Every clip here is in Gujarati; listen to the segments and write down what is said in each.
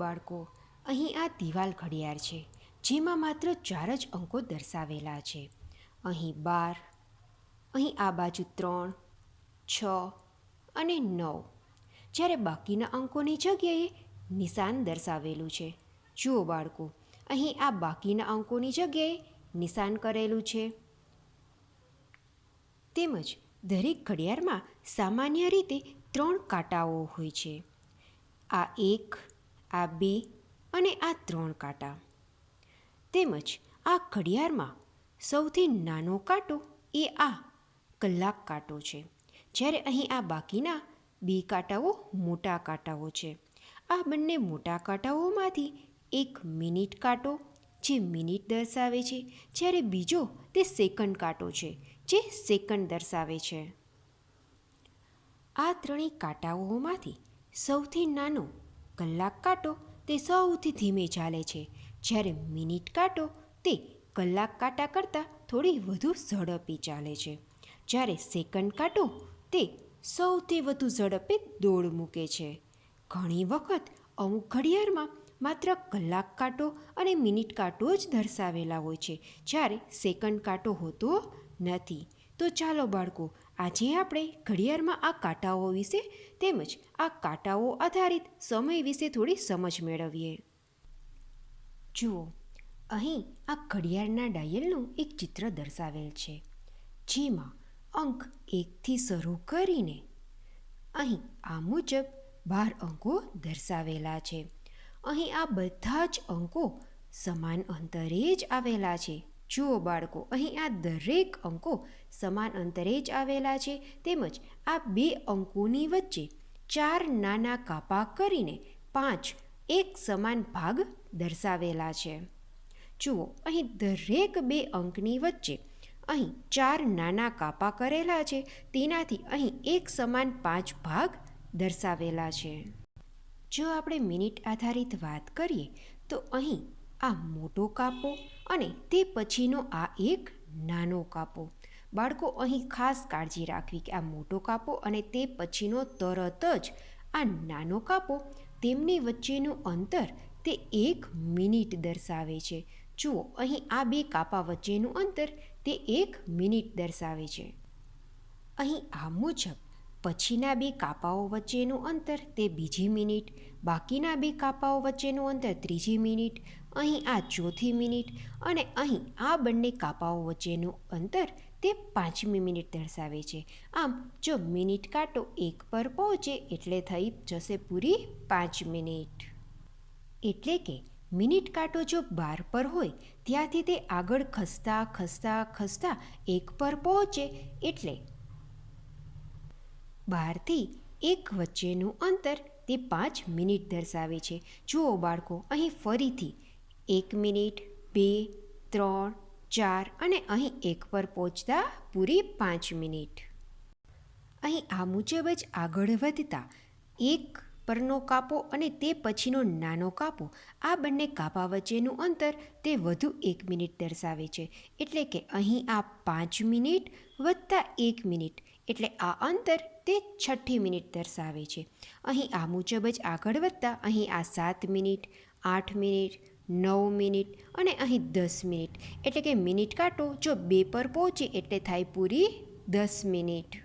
બાળકો, અહીં આ દિવાલ ઘડિયાળ છે જેમાં માત્ર 4 જ અંકો દર્શાવેલા છે. અહીં 12, અહીં આ બાજુ 3, 6 અને 9, જ્યારે બાકીના અંકોની જગ્યાએ નિશાન દર્શાવેલું છે. જુઓ બાળકો, અહીં આ બાકીના અંકોની જગ્યાએ નિશાન કરેલું છે. તેમજ દરેક ઘડિયાળમાં સામાન્ય રીતે 3 કાંટાઓ હોય છે. આ 1, આ 2 અને આ 3 કાંટા. તેમજ આ ઘડિયાળમાં સૌથી નાનો કાંટો એ આ કલાક કાંટો છે, જ્યારે અહીં આ બાકીના 2 કાંટાઓ મોટા કાંટાઓ છે. આ બંને મોટા કાંટાઓમાંથી એક મિનિટ કાંટો જે મિનિટ દર્શાવે છે, જ્યારે બીજો તે સેકન્ડ કાંટો છે જે સેકન્ડ દર્શાવે છે. આ ત્રણેય કાંટાઓમાંથી સૌથી નાનો કલાક કાંટો તે સૌથી ધીમે ચાલે છે, જ્યારે મિનિટ કાંટો તે કલાક કાંટા કરતાં થોડી વધુ ઝડપી ચાલે છે, જ્યારે સેકન્ડ કાંટો તે સૌથી વધુ ઝડપે દોડ મૂકે છે. ઘણી વખત અમુક ઘડિયાળમાં માત્ર કલાક કાંટો અને મિનિટ કાંટો જ દર્શાવેલા હોય છે, જ્યારે સેકન્ડ કાંટો હોતો નથી. તો ચાલો બાળકો, આજે આપણે ઘડિયાળમાં આ કાંટાઓ વિશે તેમજ આ કાંટાઓ આધારિત સમય વિશે થોડી સમજ મેળવીએ. જુઓ, અહીં આ ઘડિયાળના ડાયલનું એક ચિત્ર દર્શાવેલ છે, જેમાં અંક 1થી શરૂ કરીને અહીં આ મુજબ 12 અંકો દર્શાવેલા છે. અહીં આ બધા જ અંકો સમાન અંતરે જ આવેલા છે. જુઓ બાળકો, અહીં આ દરેક અંકો સમાન અંતરે જ આવેલા છે. તેમજ આ 2 અંકોની વચ્ચે 4 નાના કાપા કરીને 5 એક સમાન ભાગ દર્શાવેલા છે. જુઓ, અહીં દરેક 2 અંકની વચ્ચે અહીં 4 નાના કાપા કરેલા છે, તેનાથી અહીં એક સમાન 5 ભાગ દર્શાવેલા છે. જો આપણે મિનિટ આધારિત વાત કરીએ તો અહીં આ મોટો કાપો અને તે પછીનો આ એક નાનો કાપો. બાળકો, અહીં ખાસ કાળજી રાખવી કે આ મોટો કાપો અને તે પછીનો તરત જ આ નાનો કાપો, તેમની વચ્ચેનું અંતર તે 1 મિનિટ દર્શાવે છે. જુઓ, અહીં આ 2 કાપા વચ્ચેનું અંતર તે 1 મિનિટ દર્શાવે છે. અહીં આ મુજબ પછીના 2 કાપાઓ વચ્ચેનું અંતર તે બીજી મિનિટ, બાકીના 2 કાપાઓ વચ્ચેનું અંતર ત્રીજી મિનિટ, અહીં આ ચોથી મિનિટ અને અહીં આ બંને કાપાઓ વચ્ચેનું અંતર તે 5મી મિનિટ દર્શાવે છે. આમ જો મિનિટ કાંટો 1 પર પહોંચે એટલે થઈ જશે પૂરી 5 મિનિટ. એટલે કે મિનિટ કાંટો જો 12 પર હોય ત્યાંથી તે આગળ ખસતા ખસતા ખસતા 1 પર પહોંચે એટલે 12 થી 1 વચ્ચેનું અંતર તે 5 મિનિટ દર્શાવે છે. જુઓ બાળકો, અહીં ફરીથી 1 મિનિટ, 2, 3, 4 અને અહીં 1 પર પહોંચતા પૂરી 5 મિનિટ. અહીં આ મુજબ જ આગળ વધતા 1 પરનો કાપો અને તે પછીનો નાનો કાપો, આ બંને કાપા વચ્ચેનું અંતર તે વધુ 1 મિનિટ દર્શાવે છે. એટલે કે અહીં આ 5 મિનિટ વત્તા 1 મિનિટ એટલે આ અંતર તે 6ઠ્ઠી મિનિટ દર્શાવે છે. અહીં આ મુજબ જ આગળ વધતા અહીં આ 7 મિનિટ, 8 મિનિટ, 9 મિનિટ અને અહીં 10 મિનિટ. એટલે કે મિનિટ કાંટો જો 2 પર પહોંચે એટલે થાય પૂરી 10 મિનિટ.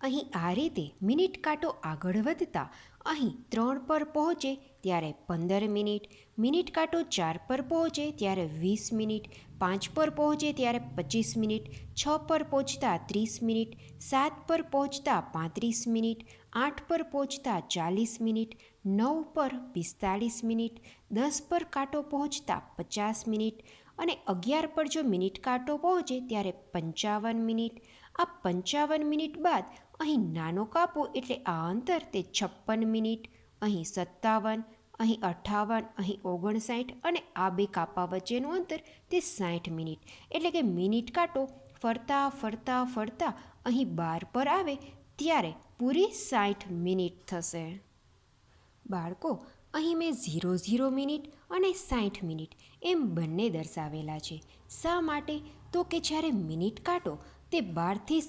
અહીં આ રીતે મિનિટ કાંટો આગળ વધતા અહીં 3 પર પહોંચે ત્યારે 15 મિનિટ, મિનિટ કાંટો 4 પર પહોંચે ત્યારે 20 મિનિટ, 5 પર પહોંચે ત્યારે 25 મિનિટ, 6 પર પહોંચતા 30 મિનિટ, 7 પર પહોંચતા 35 મિનિટ, 8 પર પહોંચતા 40 મિનિટ, 9 પર 45 મિનિટ, 10 પર કાંટો પહોંચતા 50 મિનિટ અને 11 પર જો મિનિટ કાંટો પહોંચે ત્યારે 55 મિનિટ. આ 55 મિનિટ બાદ અહીં નાનો કાપો એટલે આ અંતર તે 56 મિનિટ, અહીં 57, અહીં 58, અહીં 59 અને આ 2 કાપા વચ્ચેનું અંતર તે 60 મિનિટ. એટલે કે મિનિટ કાંટો ફરતા ફરતા ફરતા અહીં 12 પર આવે ત્યારે પૂરી 60 મિનિટ થશે. બાળકો, અહીં મેં 00 મિનિટ અને 60 મિનિટ એમ બંને દર્શાવેલા છે. શા માટે? તો કે જ્યારે મિનિટ કાંટો તે 12થી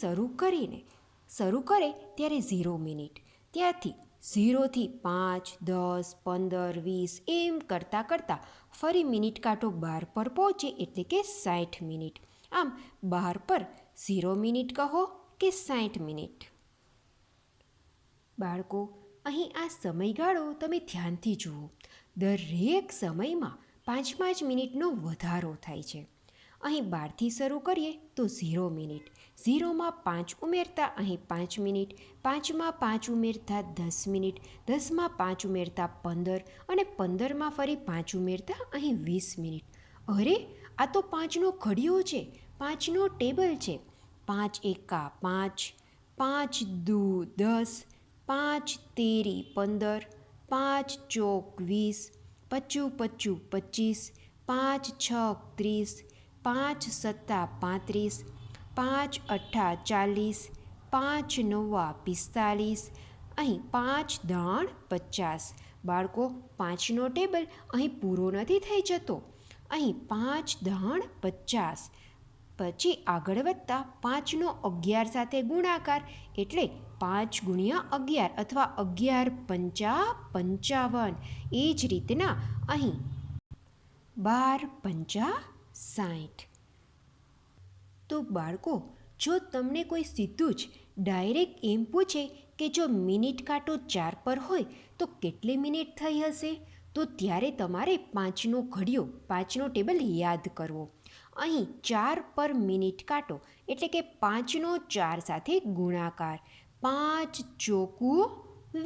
શરૂ કરે ત્યારે 0 મિનિટ, ત્યાંથી 0થી 5, 10, 15, 20 એમ કરતાં કરતાં ફરી મિનિટ કાંટો 12 પર પહોંચે એટલે કે 60 મિનિટ. આમ 12 પર 0 મિનિટ કહો કે 60 મિનિટ. બાળકો, અહીં આ સમયગાળો તમે ધ્યાનથી જુઓ. દરેક સમયમાં 5-5 મિનિટનો વધારો થાય છે. અહીં 12થી શરૂ કરીએ તો 0 મિનિટ, 0માં 5 ઉમેરતા અહીં 5 મિનિટ, 5માં 5 ઉમેરતા 10 મિનિટ, 10માં 5 ઉમેરતા 15 અને 15માં ફરી 5 ઉમેરતા અહીં 20 મિનિટ. અરે, આ તો 5નો ઘડિયો છે, 5નો ટેબલ છે. 5 એકા 5, 5 દુ 10, 5 તેરી 15, 5 ચોક 20, 25 25 25, 5 છક 30, 5 સત્તા 35, 5 અઠ્ઠા 40, 5 નવ્વા 45, અહીં 5 દાણ 50. બાળકો, 5નો ટેબલ અહીં પૂરો નથી થઈ જતો. અહીં 5 દાણ 50. પછી આગળ વધતા 5નો 11 સાથે ગુણાકાર એટલે 5 ગુણ્યા 11 અથવા 11 પંચા 55. એ જ રીતના અહીં 12 પંચા 60. તો બાળકો, જો તમને કોઈ સીધું જ ડાયરેક્ટ એમ પૂછે કે જો મિનિટ કાંટો 4 પર હોય તો કેટલી મિનિટ થઈ હશે, તો ત્યારે તમારે 5નો ઘડિયો, 5નો ટેબલ યાદ કરવો. અહીં 4 પર મિનિટ કાંટો એટલે કે 5નો 4 સાથે ગુણાકાર, 5 ચોકું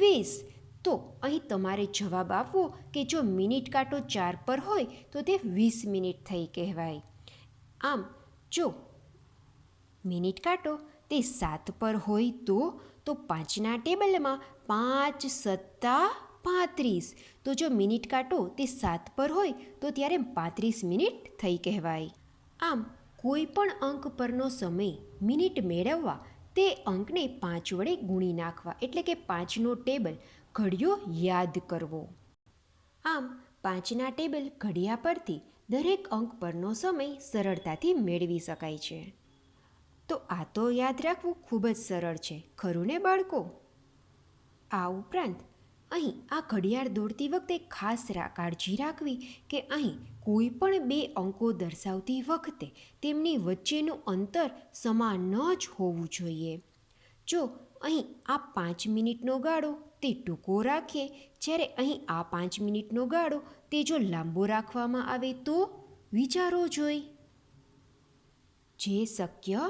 20. તો અહીં તમારે જવાબ આપવો કે જો મિનિટ કાંટો 4 પર હોય તો તે 20 મિનિટ થઈ કહેવાય. આમ જો મિનિટ કાંટો તે 7 પર હોય તો 5ના ટેબલમાં 5 સત્તા 35. તો જો મિનિટ કાંટો તે 7 પર હોય તો ત્યારે 35 મિનિટ થઈ કહેવાય. આમ કોઈ પણ અંક પરનો સમય મિનિટ મેળવવા તે અંકને 5 વડે ગુણી નાખવા એટલે કે 5નો ટેબલ ઘડિયો યાદ કરવો. આમ 5ના ટેબલ ઘડિયા પરથી દરેક અંક પરનો સમય સરળતાથી મેળવી શકાય છે. તો આ તો યાદ રાખવું ખૂબ જ સરળ છે, ખરું ને બાળકો? આ ઉપરાંત અહીં આ ઘડિયાળ દોડતી વખતે ખાસ કાળજી રાખવી કે અહીં કોઈ પણ બે અંકો દર્શાવતી વખતે તેમની વચ્ચેનું અંતર સમાન જ હોવું જોઈએ. જો અહીં આ 5 મિનિટનો ગાળો તે ટૂંકો રાખીએ, જ્યારે અહીં આ 5 મિનિટનો ગાળો તે જો લાંબો રાખવામાં આવે તો વિચારો જોઈ. જે શક્ય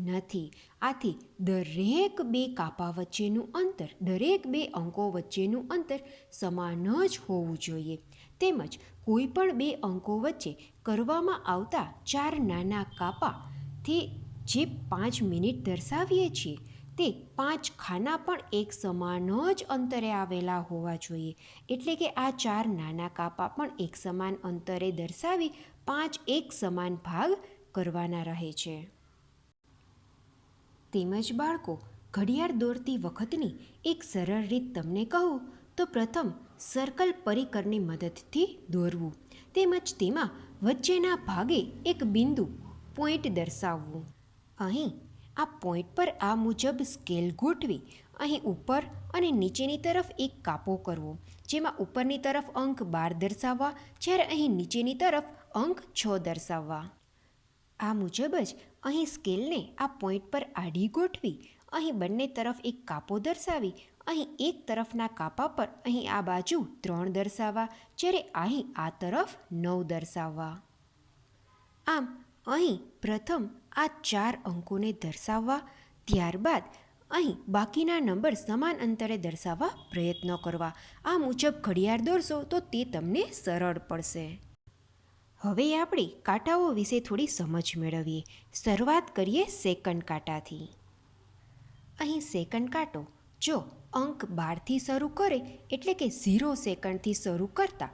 નથી. આથી દરેક બે કાપા વચ્ચેનું અંતર, દરેક બે અંકો વચ્ચેનું અંતર સમાન જ હોવું જોઈએ. તેમજ કોઈ પણ બે અંકો વચ્ચે કરવામાં આવતા 4 નાના કાપાથી જે 5 મિનિટ દર્શાવીએ છીએ તે 5 ખાના પણ એક સમાન જ અંતરે આવેલા હોવા જોઈએ. એટલે કે આ 4 નાના કાપા પણ એક સમાન અંતરે દર્શાવી 5 એક સમાન ભાગ કરવાના રહે છે. તેમજ બાળકો, ઘડિયાળ દોરતી વખતની એક સરળ રીત તમને કહું તો પ્રથમ સર્કલ પરિકરની મદદથી દોરવું, તેમજ તેમાં વચ્ચેના ભાગે એક બિંદુ પોઈન્ટ દર્શાવવું. અહીં આ પોઈન્ટ પર આ મુજબ સ્કેલ ગોઠવી અહીં ઉપર અને નીચેની તરફ એક કાપો કરવો, જેમાં ઉપરની તરફ અંક 12 દર્શાવવા, જ્યારે અહીં નીચેની તરફ અંક 6 દર્શાવવા. આ મુજબ જ અહીં સ્કેલને આ પોઈન્ટ પર આડી ગોઠવી અહીં બંને તરફ એક કાપો દર્શાવી અહીં એક તરફના કાપા પર અહીં આ બાજુ 3 દર્શાવવા, જ્યારે અહીં આ તરફ 9 દર્શાવવા. આમ અહીં પ્રથમ આ 4 અંકોને દર્શાવવા, ત્યારબાદ અહીં બાકીના નંબર સમાન અંતરે દર્શાવવા પ્રયત્ન કરવા. આ મુજબ ઘડિયાળ દોરશો તો તે તમને સરળ પડશે. હવે આપણે કાંટાઓ વિશે થોડી સમજ મેળવીએ. શરૂઆત કરીએ સેકન્ડ કાંટાથી. અહીં સેકન્ડ કાંટો જો અંક 12થી શરૂ કરે એટલે કે 0 સેકન્ડથી શરૂ કરતા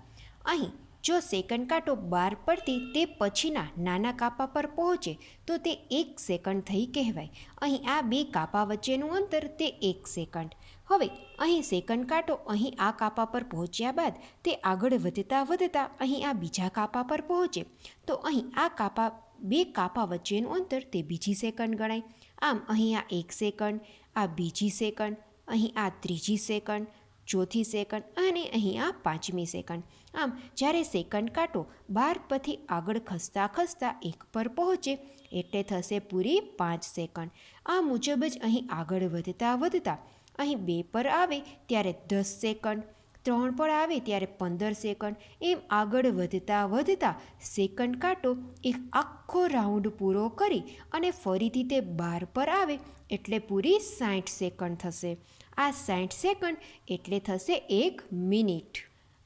અહીં જો સેકન્ડ કાંટો 12 પરથી તે પછીના નાના કાપા પર પહોંચે તો તે 1 સેકન્ડ થઈ કહેવાય. અહીં આ બે કાપા વચ્ચેનું અંતર તે 1 સેકન્ડ. હવે અહીં સેકન્ડ કાંટો અહીં આ કાપા પર પહોંચ્યા બાદ તે આગળ વધતા વધતા અહીં આ બીજા કાપા પર પહોંચે તો અહીં આ બે કાપા વચ્ચેનું અંતર તે બીજી સેકન્ડ ગણાય. આમ અહીં આ 1 સેકન્ડ, આ બીજી સેકન્ડ, અહીં આ ત્રીજી સેકન્ડ, ચોથી સેકન્ડ અને અહીં આ 5મી સેકન્ડ. આમ જ્યારે સેકન્ડ કાંટો 12 પરથી આગળ ખસતા ખસતા 1 પર પહોંચે એટલે થશે પૂરી 5 સેકન્ડ. આ મુજબ જ અહીં આગળ વધતા વધતા અહીં 2 પર આવે ત્યારે 10 સેકન્ડ, 3 પર આવે ત્યારે 15 સેકન્ડ, એમ આગળ વધતા વધતા સેકન્ડ કાંટો એક આખો રાઉન્ડ પૂરો કરી અને ફરીથી તે 12 પર આવે એટલે પૂરી 60 સેકન્ડ થશે. આ 60 સેકન્ડ એટલે થશે 1 મિનિટ.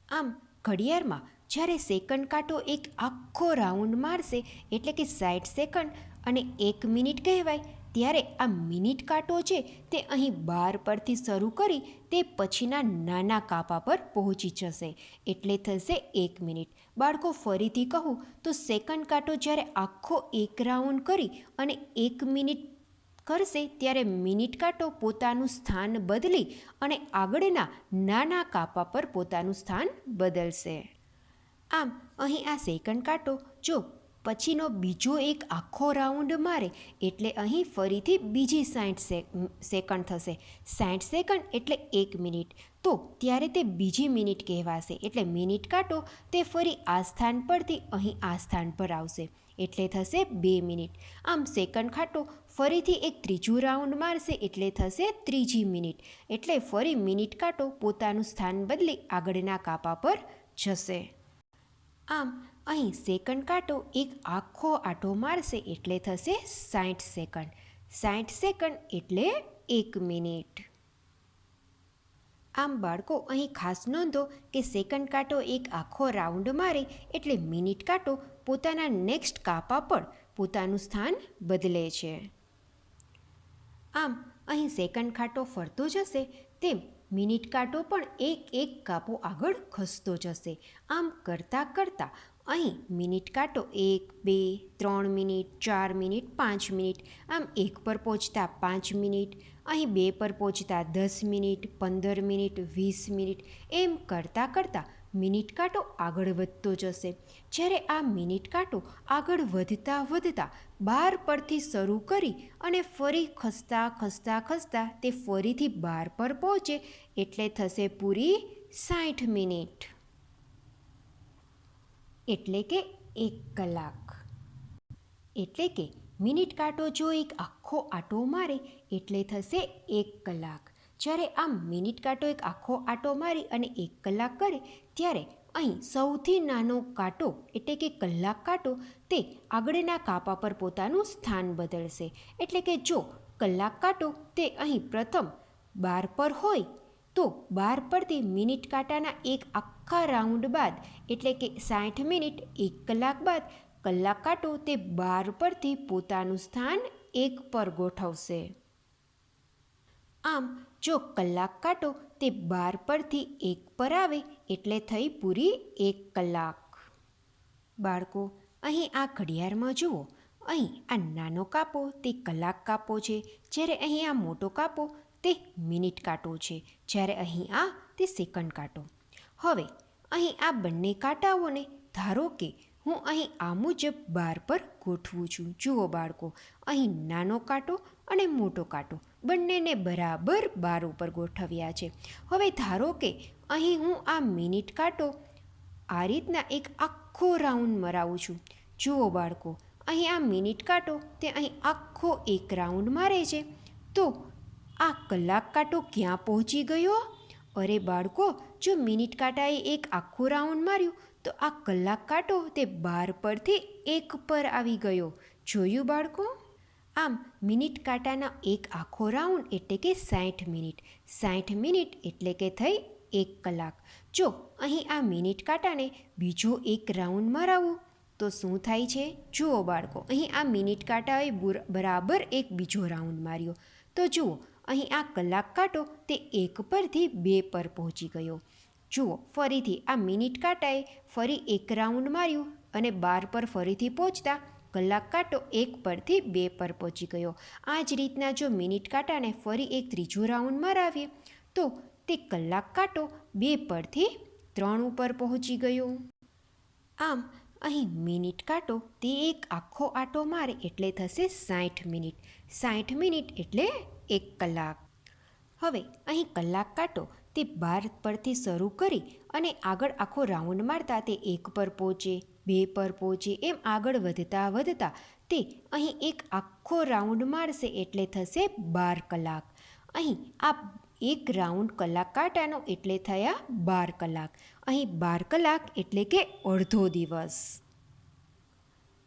આમ ઘડિયાળમાં જ્યારે સેકન્ડ કાંટો એક આખો રાઉન્ડ મારશે એટલે કે 60 સેકન્ડ અને 1 મિનિટ કહેવાય, ત્યારે આ મિનિટ કાંટો છે તે અહીં 12 પરથી શરૂ કરી તે પછીના નાના કાપા પર પહોંચી જશે એટલે થશે 1 મિનિટ. બાળકો ફરીથી કહું તો સેકન્ડ કાંટો જ્યારે આખો એક રાઉન્ડ કરી અને 1 મિનિટ કરશે ત્યારે મિનિટ કાંટો પોતાનું સ્થાન બદલી અને આગળના નાના કાપા પર પોતાનું સ્થાન બદલશે. આમ અહીં આ સેકન્ડ કાંટો જો પછીનો બીજો એક આખો રાઉન્ડ મારે એટલે અહીં ફરીથી બીજી 60 સેકન્ડ થશે. 60 સેકન્ડ એટલે 1 મિનિટ, તો ત્યારે તે બીજી મિનિટ કહેવાશે એટલે મિનિટ કાંટો તે ફરી આ સ્થાન પરથી અહીં આ સ્થાન પર આવશે એટલે થશે 2 મિનિટ. આમ સેકન્ડ કાંટો ફરીથી એક ત્રીજું રાઉન્ડ મારશે એટલે થશે ત્રીજી મિનિટ, એટલે ફરી મિનિટ કાંટો પોતાનું સ્થાન બદલી આગળના કાપા પર જશે. આમ અહીં સેકન્ડ કાંટો એક આખો આંટો મારશે એટલે થશે 60 સેકન્ડ. 60 સેકન્ડ એટલે 1 મિનિટ. આમ બાળકો અહીં ખાસ નોંધો કે સેકન્ડ કાંટો એક આખો રાઉન્ડ મારે એટલે મિનિટ કાંટો પોતાના નેક્સ્ટ કાપા પર પોતાનું સ્થાન બદલે છે. આમ અહીં સેકન્ડ કાંટો ફરતો જશે તેમ મિનિટ કાંટો પણ એક એક કાપો આગળ ખસતો જશે. આમ કરતાં કરતાં અહીં મિનિટ કાંટો 1, 2, 3 મિનિટ, 4 મિનિટ, 5 મિનિટ, આમ 1 પર પહોંચતા 5 મિનિટ, અહીં 2 પર પહોંચતા 10 મિનિટ, 15 મિનિટ, 20 મિનિટ, એમ કરતાં કરતાં મિનિટ કાંટો આગળ વધતો જશે. જ્યારે આ મિનિટ કાંટો આગળ વધતા વધતા 12 પરથી શરૂ કરી અને ફરી ખસતા ખસતા ખસતા તે ફરીથી 12 પર પહોંચે એટલે થશે પૂરી 60 મિનિટ, એટલે કે 1 કલાક. એટલે કે મિનિટ કાંટો જો એક આખો આંટો મારે એટલે થશે 1 કલાક. જ્યારે આમ મિનિટ કાંટો એક આખો આંટો મારી અને 1 કલાક કરે ત્યારે અહીં સૌથી નાનો કાંટો એટલે કે કલાક કાંટો તે આગળના કાપા પર પોતાનું સ્થાન બદલશે. એટલે કે જો કલાક કાંટો તે અહીં પ્રથમ 12 પર હોય તો 12 પરથી મિનિટ કાંટાના એક આખા રાઉન્ડ બાદ એટલે કે 60 મિનિટ 1 કલાક બાદ કલાક કાંટો તે 12 પરથી પોતાનું સ્થાન 1 પર ગોઠવશે. આમ જો કલાક કાંટો તે 12 પરથી 1 પર આવે એટલે થઈ પૂરી 1 કલાક. બાળકો અહીં આ ઘડિયાળમાં જુઓ, અહીં આ નાનો કાપો તે કલાક કાપો છે, જ્યારે અહીં આ મોટો કાપો તે મિનિટ કાંટો છે, જ્યારે અહીં આ તે સેકન્ડ કાંટો. હવે અહીં આ બંને કાંટાઓને ધારો કે હું અહીં આ મુજબ 12 પર ગોઠવું છું. જુઓ બાળકો, અહીં નાનો કાંટો અને મોટો કાંટો બંનેને બરાબર 12 ઉપર ગોઠવ્યા છે. હવે ધારો કે અહીં હું આ મિનિટ કાંટો આ રીતના એક આખો રાઉન્ડ મરાવું છું. જુઓ બાળકો, અહીં આ મિનિટ કાંટો તે અહીં આખો એક રાઉન્ડ મારે છે, તો આ કલાક કાંટો ક્યાં પહોંચી ગયો? અરે બાળકો, જો મિનિટ કાંટાએ એક આખું રાઉન્ડ માર્યું તો આ કલાક કાંટો તે 12 પરથી 1 પર આવી ગયો. જોયું બાળકો? આમ મિનિટ કાંટાના એક આખો રાઉન્ડ એટલે કે 60 મિનિટ, 60 મિનિટ એટલે કે થઈ 1 કલાક. જો અહીં આ મિનિટ કાંટાને બીજો એક રાઉન્ડ મરાવું તો શું થાય છે? જુઓ બાળકો, અહીં આ મિનિટ કાંટાએ બરાબર એક બીજો રાઉન્ડ માર્યો, તો જુઓ અહીં આ કલાક કાંટો તે 1 પરથી 2 પર પહોંચી ગયો. જુઓ ફરીથી આ મિનિટ કાંટાએ ફરી એક રાઉન્ડ માર્યું અને 12 પર ફરીથી પહોંચતા કલાક કાંટો 1 પરથી 2 પર પહોંચી ગયો. આ જ રીતના જો મિનિટ કાંટાને ફરી એક ત્રીજો રાઉન્ડ મરાવીએ તો તે કલાક કાંટો 2 પરથી 3 ઉપર પહોંચી ગયો. આમ અહીં મિનિટ કાંટો તે એક આખો આંટો મારે એટલે થશે 60 મિનિટ, 60 મિનિટ એટલે 1 કલાક. હવે અહીં કલાક કાંટો તે 12 પરથી શરૂ કરી અને આગળ આખો રાઉન્ડ મારતા તે 1 પર પહોંચે, 2 પર પહોંચે, એમ આગળ વધતા વધતા તે અહીં એક આખો રાઉન્ડ મારશે એટલે થશે 12 કલાક. અહીં આ એક રાઉન્ડ કલાક કાંટાનો એટલે થયા 12 કલાક. અહીં 12 કલાક એટલે કે અડધો દિવસ.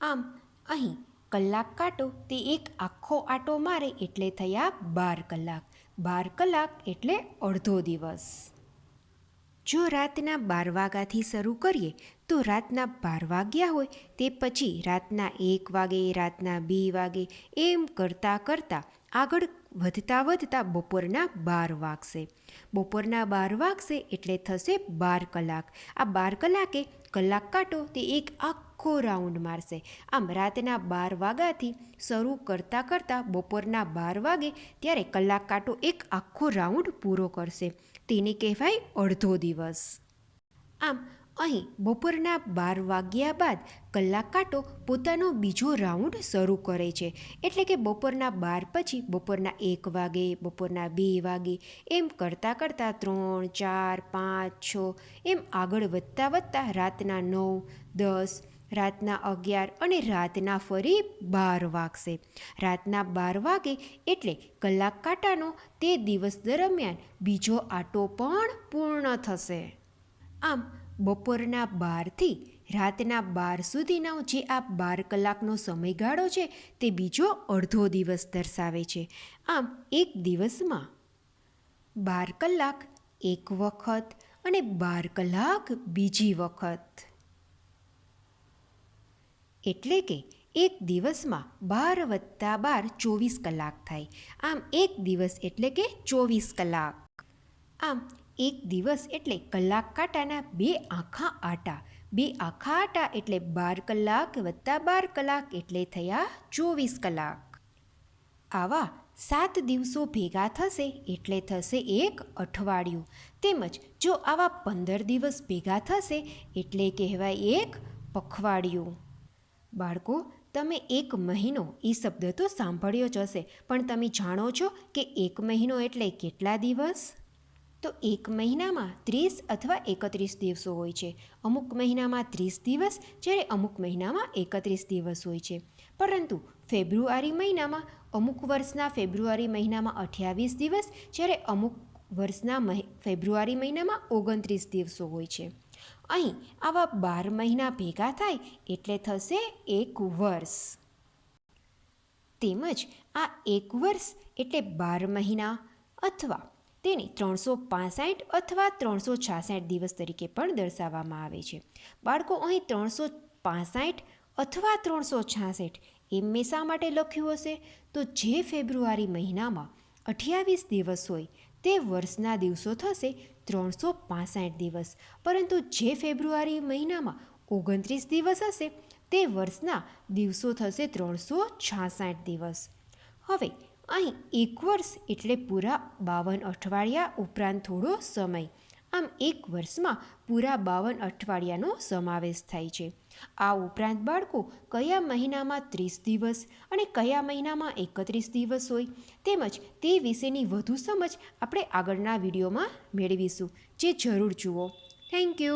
આમ અહીં કલાક કાંટો તે એક આખો આંટો મારે એટલે થયા 12 કલાક. 12 કલાક એટલે અડધો દિવસ. જો રાતના 12 વાગ્યાથી શરૂ કરીએ તો રાતના 12 વાગ્યા હોય તે પછી રાતના 1 વાગે, રાતના 2 વાગે, એમ કરતાં કરતાં આગળ વધતા વધતા બપોરના 12 વાગશે. બપોરના 12 વાગશે એટલે થશે 12 કલાક. આ 12 કલાકે કલાક કાંટો તે એક આખો રાઉન્ડ મારશે. આમ રાતના 12 વાગ્યાથી શરૂ કરતાં કરતાં બપોરના 12 વાગે ત્યારે કલાક કાંટો એક આખો રાઉન્ડ પૂરો કરશે. તેને કહેવાય અડધો દિવસ. આમ અહીં બપોરના 12 વાગ્યા બાદ કલાક કાંટો પોતાનો બીજો રાઉન્ડ શરૂ કરે છે. એટલે કે બપોરના 12 પછી બપોરના 1 વાગે, બપોરના 2 વાગે, એમ કરતાં કરતાં 3, 4, 5, 6 એમ આગળ વધતા વધતા રાતના 9, 10, રાતના 11 અને રાતના ફરી 12 વાગશે. રાતના 12 વાગે એટલે કલાક કાંટાનો તે દિવસ દરમિયાન બીજો આંટો પણ પૂર્ણ થશે. આમ બપોરના 12થી રાતના 12 સુધીનો જે આ 12 કલાકનો સમયગાળો છે તે બીજો અડધો દિવસ દર્શાવે છે. આમ એક દિવસમાં 12 કલાક એક વખત અને 12 કલાક બીજી વખત. એટલે કે એક દિવસમાં 12 વત્તા 12 24 કલાક થાય. આમ એક દિવસ એટલે કે 24 કલાક. આમ એક દિવસ એટલે કલાક કાંટાના 2 આખા આંટા. 2 આખા આંટા એટલે 12 કલાક વત્તા 12 કલાક એટલે થયા 24 કલાક. આવા 7 દિવસો ભેગા થશે એટલે થશે એક અઠવાડિયું. તેમજ જો આવા 15 દિવસ ભેગા થશે એટલે કહેવાય એક પખવાડિયું. બાળકો, તમે 1 મહિનો એ શબ્દ તો સાંભળ્યો જ હશે, પણ તમે જાણો છો કે 1 મહિનો એટલે કેટલા દિવસ? તો 1 મહિનામાં 30 અથવા 31 દિવસો હોય છે. અમુક મહિનામાં 30 દિવસ, જ્યારે અમુક મહિનામાં 31 દિવસ હોય છે. પરંતુ ફેબ્રુઆરી મહિનામાં, અમુક વર્ષના ફેબ્રુઆરી મહિનામાં 28 દિવસ, જ્યારે અમુક વર્ષના ફેબ્રુઆરી મહિનામાં 29 દિવસો હોય છે. અહીં આવા 12 મહિના ભેગા થાય એટલે થશે એક વર્ષ. તેમજ આ એક વર્ષ એટલે 12 મહિના અથવા તેને 365 અથવા 366 દિવસ તરીકે પણ દર્શાવવામાં આવે છે. બાળકો, અહીં 365 અથવા 366 એમ મેં શા માટે લખ્યું હશે? તો જે ફેબ્રુઆરી મહિનામાં 28 દિવસ હોય તે વર્ષના દિવસો થશે 365 દિવસ, પરંતુ જે ફેબ્રુઆરી મહિનામાં 29 દિવસ હશે તે વર્ષના દિવસો થશે 366 દિવસ. હવે અહીં એક વર્ષ એટલે પૂરા 52 અઠવાડિયા ઉપરાંત થોડો સમય. આમ એક વર્ષમાં પૂરા 52 અઠવાડિયાનો સમાવેશ થાય છે. આ ઉપરાંત બાળકો કયા મહિનામાં 30 દિવસ અને કયા મહિનામાં 31 દિવસ હોય તેમજ તે વિશેની વધુ સમજ આપણે આગળના વિડીયોમાં મેળવીશું, જે જરૂર જુઓ. Thank you.